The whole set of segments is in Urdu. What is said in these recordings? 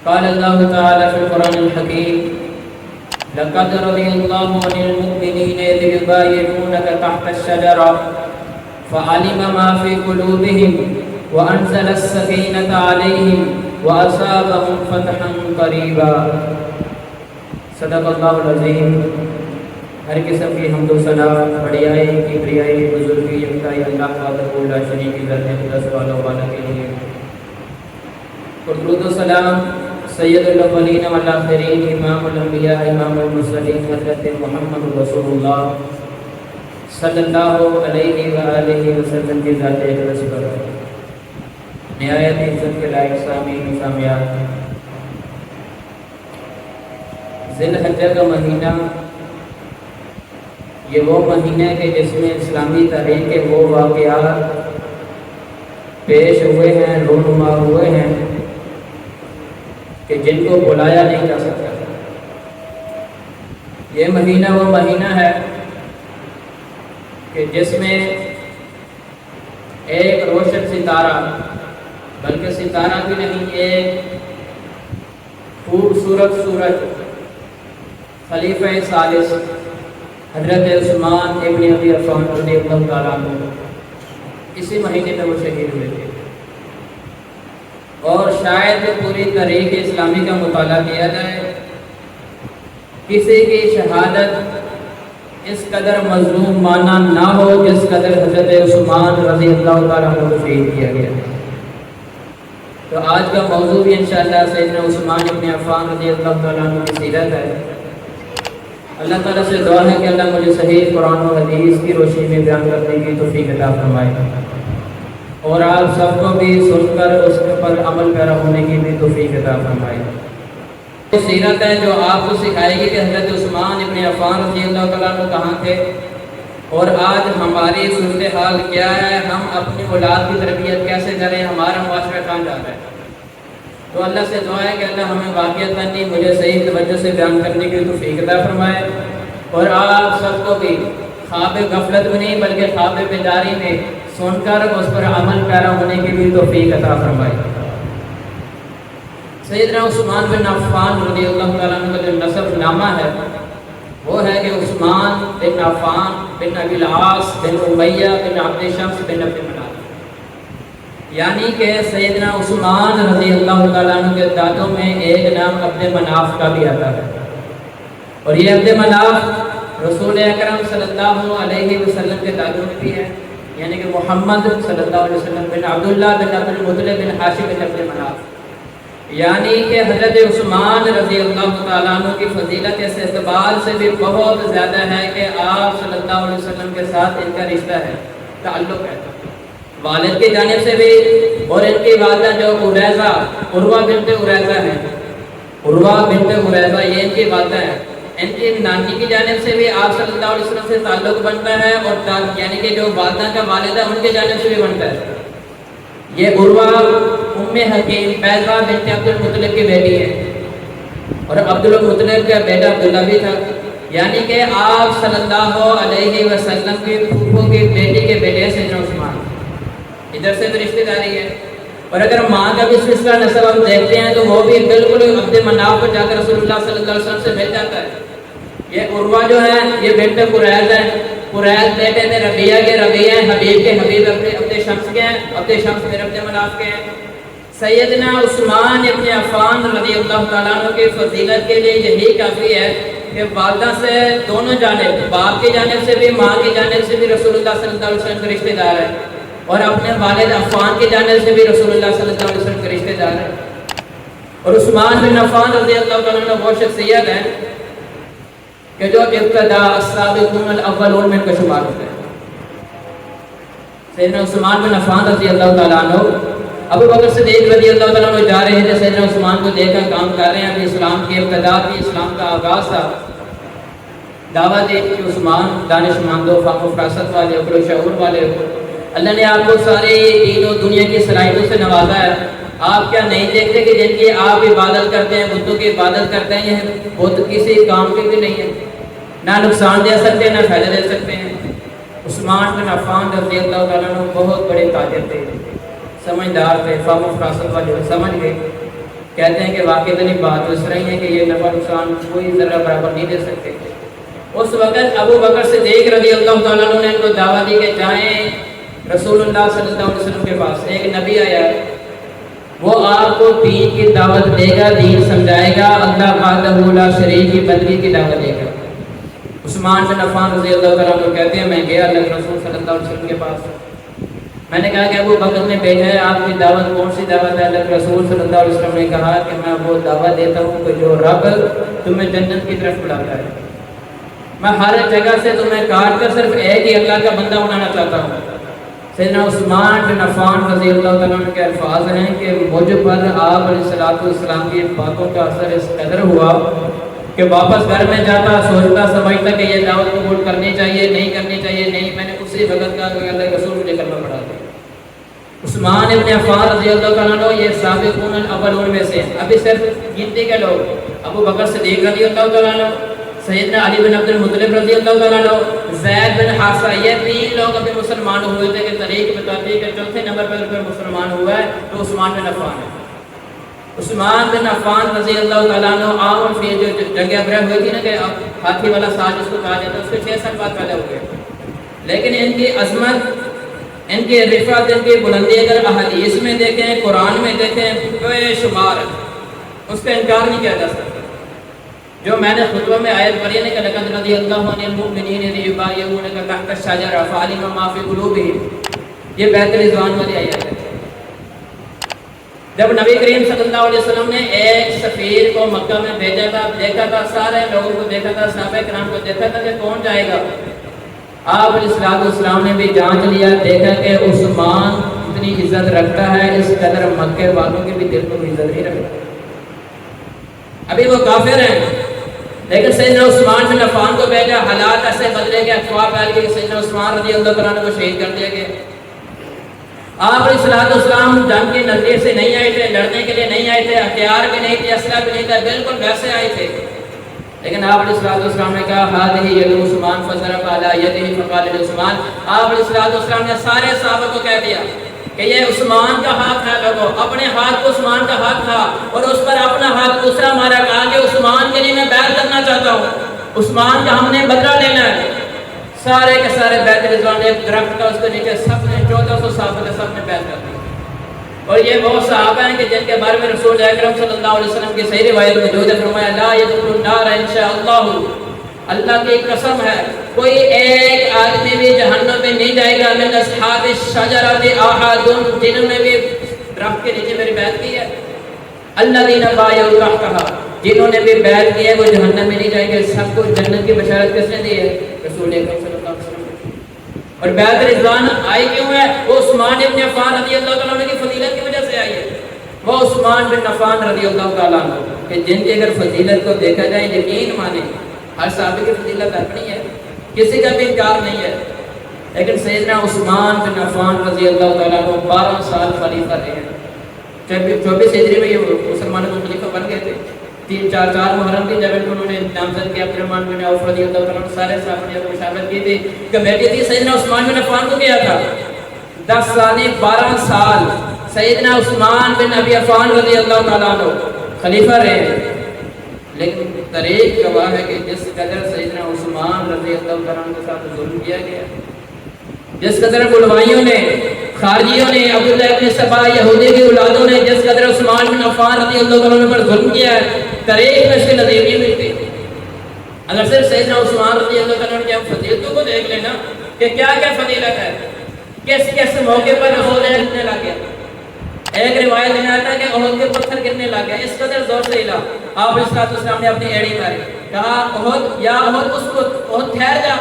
قال الله تعالى في القرآن الحكيم: لقد رضي الله عن المؤمنين إذ يبايعونك تحت الشجرة فعلم ما في قلوبهم وأنزل السكينة عليهم وأصابهم فتحا قريبا. صدق اللہ العظیم. ہر قسم کی حمد و ثنا، بڑیائی، کبریائی، بزرگی، یکتائی اللہ وحدہ لا شریک کی ذات اقدس والا کے لیے. اور درود و سلام سید الاولین والآخرین، امام الانبیاء، امام المرسلین، حضرت محمد رسول اللہ صلی اللہ علیہ وآلہ وسلم کی ذات اقدس پر نہایت عزت کے لائق سامعین سامعات، ذی الحجہ کا مہینہ یہ وہ مہینہ ہے کہ جس میں اسلامی تاریخ کے وہ واقعات پیش ہوئے ہیں، رونما ہوئے ہیں کہ جن کو بلایا نہیں جا سکتا. یہ مہینہ وہ مہینہ ہے کہ جس میں ایک روشن ستارہ، بلکہ ستارہ بھی نہیں، ایک خوبصورت سورج، خلیفہ ثالث حضرت عثمان ابن ابی عفان رضی اللہ تعالیٰ عنہ اسی مہینے میں وہ شہید ہوئے تھے. اور شاید پوری تاریخ اسلامی کا مطالعہ کیا جائے، کسی کی شہادت اس قدر مظلوم مانا نہ ہو جس قدر حضرت عثمان رضی اللہ تعالیٰ عنہ کو شہید کیا گیا. تو آج کا موضوع بھی انشاءاللہ سیدنا عثمان ابن عفان رضی اللہ تعالیٰ عنہ کی سیرت ہے. اللہ تعالیٰ سے دعا ہے کہ اللہ مجھے صحیح قرآن و حدیث کی روشنی میں بیان کرنے کی توفیق عطا فرمائے، اور آپ سب کو بھی سن کر اس پر عمل پیرا ہونے کی بھی توفیق عطا فرمائے. وہ سیرت ہے جو آپ کو سکھائے گی کہ حضرت عثمان ابن عفان رضی اللہ تعالیٰ عنہ کہاں تھے، اور آج ہماری صورتحال کیا ہے، ہم اپنی اولاد کی تربیت کیسے کریں، ہمارا معاشرہ کہاں جا رہا ہے. تو اللہ سے دعا ہے کہ اللہ ہمیں واقعتاً مجھے صحیح توجہ سے بیان کرنے کی توفیق عطا فرمائے، اور آپ سب کو بھی خواب غفلت میں نہیں بلکہ خواب بیداری میں سن کر اس پر عمل پیرا ہونے کی بھی توفیق عطا فرمائے. سیدنا عثمان بن عفان رضی اللہ تعالیٰ عنہ کا جو نسب نامہ ہے وہ ہے کہ عثمان بن عفان بن ابی العاص بن امیہ بن عبد شمس بن عبد مناف، یعنی کہ سیدنا عثمان رضی اللہ تعالیٰ عنہ کے دادوں میں ایک نام عبد مناف کا بھی آتا ہے. اور یہ عبد مناف رسول اکرم صلی اللہ علیہ وسلم کے دادوں میں بھی ہے، یعنی کہ محمد صلی اللہ علیہ وسلم بن عبداللہ بن عبد المطلب بن ہاشم بن عبد مناف، یعنی کہ حضرت عثمان رضی اللہ تعالیٰ عنہ کی فضیلت اس اعتبار سے بھی بہت زیادہ ہے کہ آپ صلی اللہ علیہ وسلم کے ساتھ ان کا رشتہ ہے، تعلق ہے، والد کی جانب سے بھی. اور ان کی والدہ جو عریضہ، عروہ بنت عریضہ ہیں، عروہ بنت عریضہ یہ ان کی والدہ ہیں، ان کی نانی کی جانب سے بھی آپ صلی اللہ علیہ وسلم سے تعلق بنتا ہے، اور یعنی کہ جو والدہ کا والدہ ان کی جانب سے بھی بنتا ہے. یہ عروہ ام حکیم پیضہ بنت عبد المطلب کی بیٹی ہے، اور عبد المطلب کا بیٹا عبداللہ بھی تھا، یعنی کہ آپ صلی اللہ علیہ وسلم کی پھوپھو کی بیٹی کے بیٹے سیدنا عثمان. ادھر سے تو رشتہ داری ہے. اور اگر ماں کا بھی سلسلہ نسب ہم دیکھتے ہیں تو وہ بھی بالکل عبد مناف پر جا کر رسول اللہ صلی اللہ علیہ وسلم سے مل جاتا ہے. یہ عروہ جو ہے یہ بنت قریظ ہے، قریظ بیٹے تھے ربیہ کے، ربیہ حبیب کے، حبیب عبد شمس کے ہیں، عبد شمس پھر عبد مناف کے ہیں. سیدنا عثمان ابن عفان رضی اللہ تعالیٰ عنہ کی فضیلت کے لیے یہی کافی ہے کہ والدہ سے دونوں جانب، باپ کی جانب سے بھی ماں کی جانب سے بھی رسول اللہ صلی اللہ علیہ وسلم کے رشتہ دار ہے، اور اپنے والد عفان کی جانب سے بھی رسول اللہ صلی اللہ علیہ وسلم کے رشتہ دار ہے. اور عثمان بن عفان رضی اللہ تعالیٰ عنہ وہ شخصیت ہے کہ جو ابتدا السابقون الاولون میں کا شمار ہوتا ہے. سیدنا عثمان بن عفان رضی اللہ تعالیٰ عنہ، ابو بکر صدیق رضی اللہ تعالیٰ عنہ جا رہے تھے، سیدنا عثمان کو دیکھ کر کام کر رہے ہیں. ابھی اسلام کی ابتدا تھی، اسلام کا آغاز تھا. دعوت دی کہ عثمان دانش مند و فہم و فراست والے، عقل و شعور والے، اللہ نے آپ کو سارے دین و دنیا کی صلاحیتوں سے نوازا ہے. آپ کیا نہیں دیکھتے کہ جن کی آپ عبادت کرتے ہیں، بتوں کی عبادت کرتے ہیں، یہ بت کسی کام کے بھی نہیں ہے، نہ نقصان دے سکتے ہیں نہ فائدہ دے سکتے ہیں. عثمان بن عفان رضی اللہ تعالیٰ عنہ بہت بڑے تاجر تھے، سمجھدار تھے، فہم و فراست والے، سمجھ گئے کہتے ہیں کہ واقعی بات اس طرح ہے کہ یہ نفع نقصان کوئی ذرہ برابر نہیں دے سکتے۔ اس وقت ابو بکر صدیق رضی اللہ تعالیٰ عنہ نے ان کو دعوت دی کہ جائیں رسول اللہ صلی اللہ علیہ وسلم کے پاس، ایک نبی آیا ہے، وہ آپ کو دین کی دعوت دے گا، دین سمجھائے گا، اللہ وحدہ لا شریک کی بندگی کی دعوت دے گا۔ عثمان بن عفان رضی اللہ تعالیٰ عنہ کہتے ہیں میں گیا اللہ کے رسول صلی اللہ علیہ وسلم کے پاس، میں نے کہا کہ ابو بکر نے بھیجا ہے، آپ کی دعوت کون سی دعوت ہے؟ اللہ کے رسول صلی اللہ علیہ وسلم نے کہا کہ میں وہ دعوت دیتا ہوں کہ جو رب تمہیں جنت کی طرف بلاتا ہے، میں ہر جگہ سے تمہیں کاٹ کر صرف ایک ہی اللہ کا بندہ بنانا چاہتا ہوں۔ سیدنا عثمان بن عفان رضی اللہ تعالیٰ عنہ کے الفاظ ہیں کہ مجھ پر آپ علیہ السلام کی باتوں کا اثر اس قدر ہوا کہ واپس گھر میں جاتا سوچتا سمجھتا کہ یہ دعوت قبول کرنی چاہیے نہیں کرنی چاہیے، نہیں، میں نے اسی وقت کہا کہ اللہ کے رسول مجھے کلمہ پڑھا دے۔ عثمان ابن عفان رضی اللہ تعالیٰ عنہ یہ سابقون الاولون میں سے ہیں، ابھی صرف گنتی کے لوگ، ابو بکر صدیق رضی اللہ تعالیٰ عنہ، سیدنا علی بن عبد المطلب رضی اللہ تعالیٰ عنہ، زید بن حارثہ، یہ 3 لوگ ابھی مسلمان ہوئے تھے کہ تاریخ بتاتی ہے کہ چوتھے نمبر پر مسلمان ہوا ہے تو عثمان بن عفان ہے۔ عثمان بن عفان رضی اللہ تعالیٰ عنہ عام فی جو جنگ ابرہ ہوئی تھی نا کہ ہاتھی والا ساز جس کو کہا جاتا ہے، اس کے 6 سال بعد پیدا ہوئے، لیکن ان کی عظمت، ان کی رفعت، ان کی بلندی اگر احادیث میں دیکھیں، قرآن میں دیکھیں، بے شمار ہے، اس کا انکار نہیں کیا جا سکتا۔ جو میں نے خطبہ میں آیت پڑھی ہے کہ لقد رضی اللہ عنہ المؤمنین اذ یبایعونک تحت الشجرۃ فعلم ما فی قلوبہم، یہ بیعت رضوان والی آیت ہے۔ جب نبی کریم صلی اللہ علیہ وسلم نے ایک سفیر کو مکہ میں بھیجا تھا، دیکھا تھا سارے لوگوں کو دیکھا تھا، صحابہ کرام کو دیکھا تھا کہ کون جائے گا، آپ علیہ السلام نے بھی جانچ لیا، دیکھا کہ عثمان اتنی عزت رکھتا ہے اس قدر مکے والوں کے بھی دل کو عزت نہیں رکھتا، ابھی وہ کافر ہیں، لیکن سیدنا عثمان بن عفان کو بھیجا، حالات ایسے بدلے کہ افواہ پھیل گئی کہ سیدنا عثمان رضی اللہ تعالیٰ عنہ کو شہید کر دیا گیا۔ آپ علیہ السلام جنگ کے نظریے سے نہیں آئے تھے، لڑنے کے لیے نہیں آئے تھے، ہتھیار بھی نہیں تھے، اسلحہ بھی نہیں تھا، بالکل ویسے آئے تھے، لیکن آپ علیہ السلام نے کہا ہذہ ید عثمان فضرب علی یدہ فقال لعثمان، آپ علیہ السلام نے سارے صحابہ کو کہہ دیا کہ یہ عثمان کا ہاتھ ہے، لوگوں اپنے ہاتھ کو عثمان کا ہاتھ تھا اور اس پر اپنا ہاتھ دوسرا مارا، کہا کہ عثمان کے لیے میں بیعت کرنا چاہتا ہوں، عثمان کا ہم نے بدلہ لینا ہے۔ سارے کے سارے بیعت رضوان، ایک درخت کا اس کے نیچے سب نے 1400 صحابہ نے سب نے بیعت کر دی، اور یہ وہ صحابہ ہیں کہ جن کے بارے میں رسول اکرم صلی اللہ علیہ وسلم کی صحیح روایت میں جو فرمایا لا يدخل النار انشاءاللہ، اللہ کی قسم ہے کوئی ایک آدمی بھی جہنم میں نہیں جائے گا، من اصحاب الشجرۃ احد، جنہوں نے بھی درخت کے نیچے میری بیعت کی ہے، الذین بایعوا تحتھا، جنہوں نے بھی بیعت کی ہے وہ جہنم میں نہیں جائیں گے، سب کو جنت کی بشارت کس نے دی ہے؟ رسول اکرم صلی اللہ علیہ وسلم۔ اور بیعت رضوان آئی کیوں ہے؟ وہ عثمان بن عفان رضی اللہ تعالیٰ عنہ کی فضیلت کی وجہ سے آئی ہے، وہ عثمان بن عفان رضی اللہ تعالیٰ عنہ کہ جن کی اگر فضیلت کو دیکھا جائے یقین مانے ہر صحابی کی فضیلت اپنی ہے، کسی کا بھی انکار نہیں ہے، لیکن سیدنا عثمان بن عفان رضی اللہ تعالیٰ عنہ 12 سال خلیفہ رہے ہیں، 24 ہجری میں یہ مسلمانوں کو خلیفہ بن گئے تھے، 4 محرم کی جب انہوں نے نامزد کیا عبدالرحمن بن عوف رضی اللہ تعالیٰ عنہ، سارے صحابہ نے مشاورت کی تھی، کمیٹی تھی، سیدنا عثمان بن عفان کو کیا تھا 10 سال 12 سال سیدنا عثمان بن ابی عفان رضی اللہ تعالیٰ عنہ خلیفہ رہے ہیں، لیکن تاریخ گواہ ہے کہ جس قدر سیدنا عثمان رضی اللہ تعالیٰ عنہ کے ساتھ ظلم کیا گیا، جس قدر بلوائیوں نے، خارجیوں نے، عبداللہ ابن سبا یہودی کی اولادوں نے جس قدر عثمان بن عفان رضی اللہ تعالیٰ عنہ پر ظلم کیا ہے، تاریخ میں اس کی نظیر نہیں ملتی۔ اگر صرف سیدنا عثمان رضی اللہ تعالیٰ عنہ کی ہم فضیلتوں کو دیکھ لینا کہ کیا کیا فضیلت ہے، کس کس موقع پر احد گرنے لگ گیا، ایک روایت میں آتا ہے کہ احد کے پتھر گرنے لگ گیا، اس قدر زور سے ہلا، آپ علیہ السلام نے اپنی ایڑی ماری، کہا احد یا احد اسکت، احد ٹھہر جا،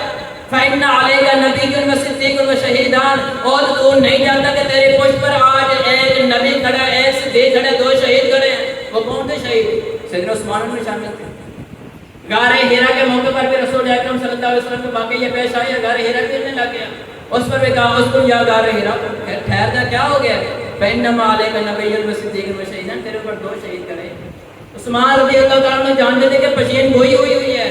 فَإِنَّ عَلَيْكَ نَبِيٌّ وَصِدِّيقٌ وَشَهِيدٌ، اور تو نہیں جانتا کہ تیرے پشت پر آج ایک نبی کھڑا ہے، ایک صدیق کھڑا ہے، 2 شہید کھڑے ہیں، وہ کون تھے شہید؟ سیدنا عثمان میں شامل تھے۔ غار ہیرا کے موقع پر بھی رسول اکرم صلی اللہ علیہ وسلم کے واقعہ یہ پیش آیا، غار ہیرا گرنے لگ گیا، اس پر بھی کہا اس کو یا غار ہیرا ٹھہر جا، کیا ہو گیا؟ فَإِنَّمَا عَلَيْكَ نَبِيٌّ وَصِدِّيقٌ وَشَهِيدٌ، تیرے اوپر 2 شہید کھڑے ہیں۔ عثمان رضی اللہ تعالیٰ عنہ جانتے تھے کہ پشین گوئی ہوئی ہے،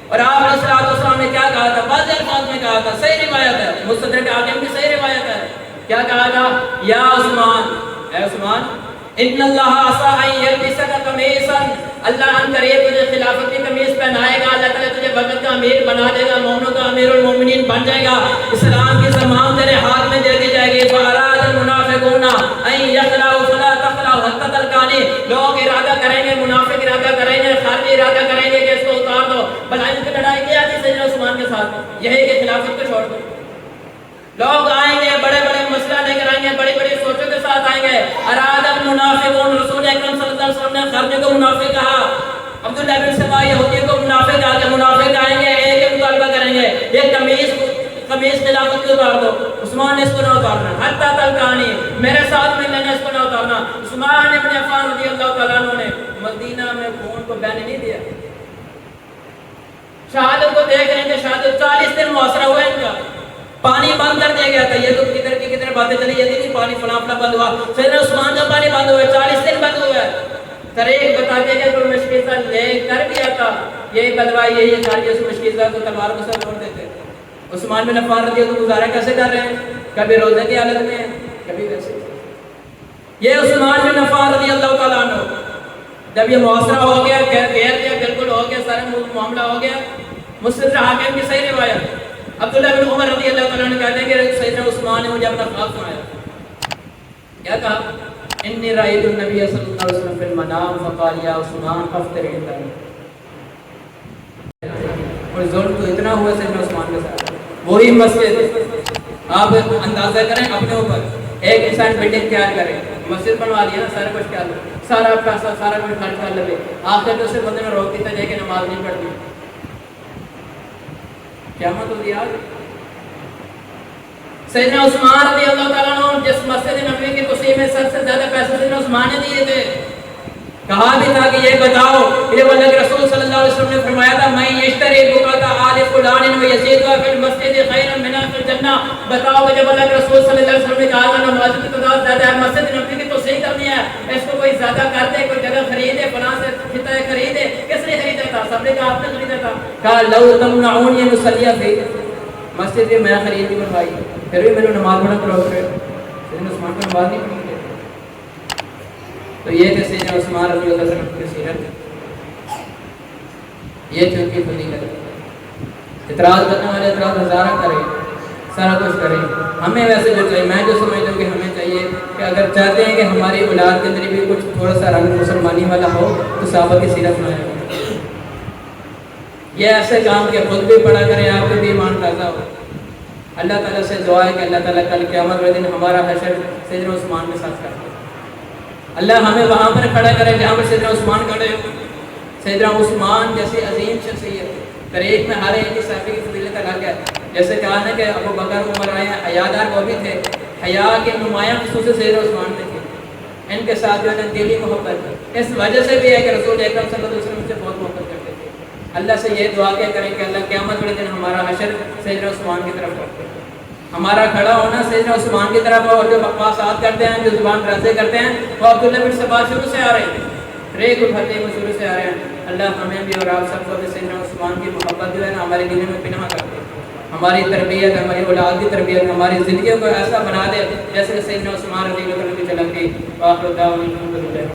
اور آپ علیہ السلام نے کیا کہا تھا؟ بعض الفاظ میں کہا تھا، صحیح روایت ہے، مستدرک حاکم کی صحیح روایت ہے، کیا کہا تھا؟ یا عثمان، اے عثمان ان اللہ عسى ان یلبسک قمیصا، اللہ ان قریب تجھے خلافت کی قمیص پہنائے گا، اللہ تعالیٰ تجھے وقت کا امیر بنا دے گا، مومنوں کا امیر المومنین بن جائے گا، اسلام کی زمام تیرے ہاتھ میں دے دی جائے گی۔ فاراد المنافقون ان یخلعوا فلا تخلعوا حتى تلقانی، لوگ ارادہ کریں گے، منافق ارادہ کریں گے، خارجی ارادہ کریں گے کہ اس کو اتار دو۔ بلائن کی لڑائی کیا تھی سیدنا عثمان کے ساتھ، یہی کہ خلافت کو چھوڑ دو۔ لوگ آئیں گے، بڑے بڑے مسئلہ لے کر آئیں گے، بڑی بڑی سوچوں کے ساتھ آئیں گے۔ اراد المنافقون، رسول اکرم صلی اللہ علیہ وسلم نے خارجی کو منافق کہا، عبداللہ بن سبا یہودی کو منافق کہا کہ منافق آئیں گے، ایک ہی مطالبہ کریں گے، یہ قمیص خلافت کو اتار دو۔ عثمان نے اس کو نہ اتارنا، حتی تلقانی، میرے ساتھ مل لینا، اس کو نہ اتارنا۔ عثمان ابن عفان رضی اللہ تعالیٰ عنہ نے مدینہ میں خون کو بہنے نہیں دیا۔ شہادت کو دیکھ رہے ہیں، شہادت 40 دن محاصرہ ہوا ان کا، پانی بند کر دیا گیا تھا۔ یہ تو کدھر کی کدھر باتیں چلی جاتی تھی، پانی فلاں فلاں بند ہوا، سیدنا عثمان کا پانی بند ہوا ہے، 40 دن بند ہوا ہے۔ طریق بتا دیا گیا، تو مشکیزہ لے کر گیا تھا، یہی بدوا یہی تھا کہ اس مشکیزہ کو تلوار کو سر چھوڑ دیتے۔ عثمان بن عفان رضی اللہ عنہ گزارا کیسے کر رہے ہیں، کبھی روزے کی حالت میں ہیں، کبھی ویسے۔ یہ عثمان بن عفان رضی اللہ تعالیٰ عنہ جب یہ محاصرہ ہو گیا، گھیر دیا، بالکل ہو گیا، سارا معاملہ ہو گیا، مسلم حاکم کی صحیح روایت، عبداللہ بن عمر رضی اللہ تعالیٰ عنہ کہتے ہیں کہ سیدنا عثمان نے مجھے اپنا خواب سنایا۔ کیا کہا؟ انی رأیت النبی صلی اللہ علیہ وسلم فی المنام فقال یا عثمان افطر عندنا۔ اور ظلم تو اتنا ہوا سیدنا عثمان کے ساتھ، وہی مسجد آپ اندازہ کریں اپنے اوپر، ایک انسان بلڈنگ تیار کرے، مسجد بنوا لیا نا، سارا کچھ کیا لے، سارا پیسہ سارا کچھ خرچ کر لے، آخر تو اسے بندے نے روک دیتا جائے کہ نماز نہیں پڑھتی، قیامت ہوتی آج۔ سیدنا عثمان رضی اللہ تعالیٰ عنہ جس مسجد نبوی کی توسیع میں سب سے زیادہ پیسے سیدنا عثمان نے دیے تھے، کہا بھی تھا کہ یہ بتاؤ، یہ اللہ کے رسول صلی اللہ علیہ وسلم نے فرمایا تھا میں یشتری بقعۃ آل فلان و یزیدها فی المسجد خیرا منها فی الجنہ، بتاؤ کہ جب اللہ کے رسول صلی اللہ علیہ وسلم نے کہا تھا نماز کی تعداد زیادہ ہے، مسجد نبوی کی توسیع کرنی ہے، اس کو کوئی زیادہ کر دے، کوئی جگہ خریدے، فلاں سے خطہ خریدے، کس نے خریدا تھا؟ سب نے کہا آپ نے خریدا تھا۔ کہا لو تمنعونی ان اصلی فی، مسجد بھی میں خرید نہیں بنوائی، پھر بھی میں نے نماز پڑھنا کرو گے، سیدنا عثمان کو نماز نہیں پڑھی۔ تو یہ کہ سیدنا عثمان رضی اللہ عنہ کی سیرت، یہ جو کی فضیلت، اعتراض کرنے والے اعتراض ہزارہ کریں، سارا کچھ کریں، ہمیں ویسے جو چاہیے، میں جو سمجھتا ہوں کہ ہمیں چاہیے کہ اگر چاہتے ہیں کہ ہماری اولاد کے اندر بھی کچھ تھوڑا سا رنگ مسلمانی والا ہو تو صحابہ کی سیرت میں ہے، یہ ایسے کام کہ خود بھی پڑھا کریں، آپ کے بھی ایمان تازہ ہو۔ اللہ تعالیٰ سے دعا ہے کہ اللہ تعالیٰ کل قیامت والے دن ہمارا حشر سیدنا عثمان کے ساتھ کرے، اللہ ہمیں وہاں پر کھڑا کرے جہاں پر سیدنا عثمان کھڑے ہو۔ سیدنا عثمان جیسی عظیم شخصیت، طریق میں ہر ایک صحابی کی فضیلت الگ ہے، جیسے کہا ہے کہ ابو بکر عمر آئے ہیں، حیادار وہ بھی تھے، حیا کے نمایاں خصوص سیدنا عثمان میں تھے، ان کے ساتھ جو ہے دلی محبت، اس وجہ سے بھی ہے کہ رسول اکرم صلی اللہ علیہ وسلم سے بہت محبت کرتے تھے۔ اللہ سے یہ دعا کیا کریں کہ اللہ قیامت والے دن ہمارا حشر سیدنا عثمان کی طرف رکھے، ہمارا کھڑا ہونا سیدنا عثمان کی طرف، اور جو بکواسات کرتے ہیں، جو زبان درازیں کرتے ہیں، وہ عبداللہ بن سبا شروع سے آ رہے ہیں، ریک اٹھاتے ہیں وہ شروع سے آ رہے ہیں۔ اللہ ہمیں بھی اور آپ سب کو بھی سیدنا عثمان کی محبت جو ہے نا ہمارے دلوں میں پنہا کر دے، ہماری تربیت، ہماری اولاد کی تربیت، ہماری زندگیوں کو ایسا بنا دے جیسے کہ سیدنا عثمان رضی اللہ عنہ کی چلن تھی۔ وآخر دعوانا الحمدللہ۔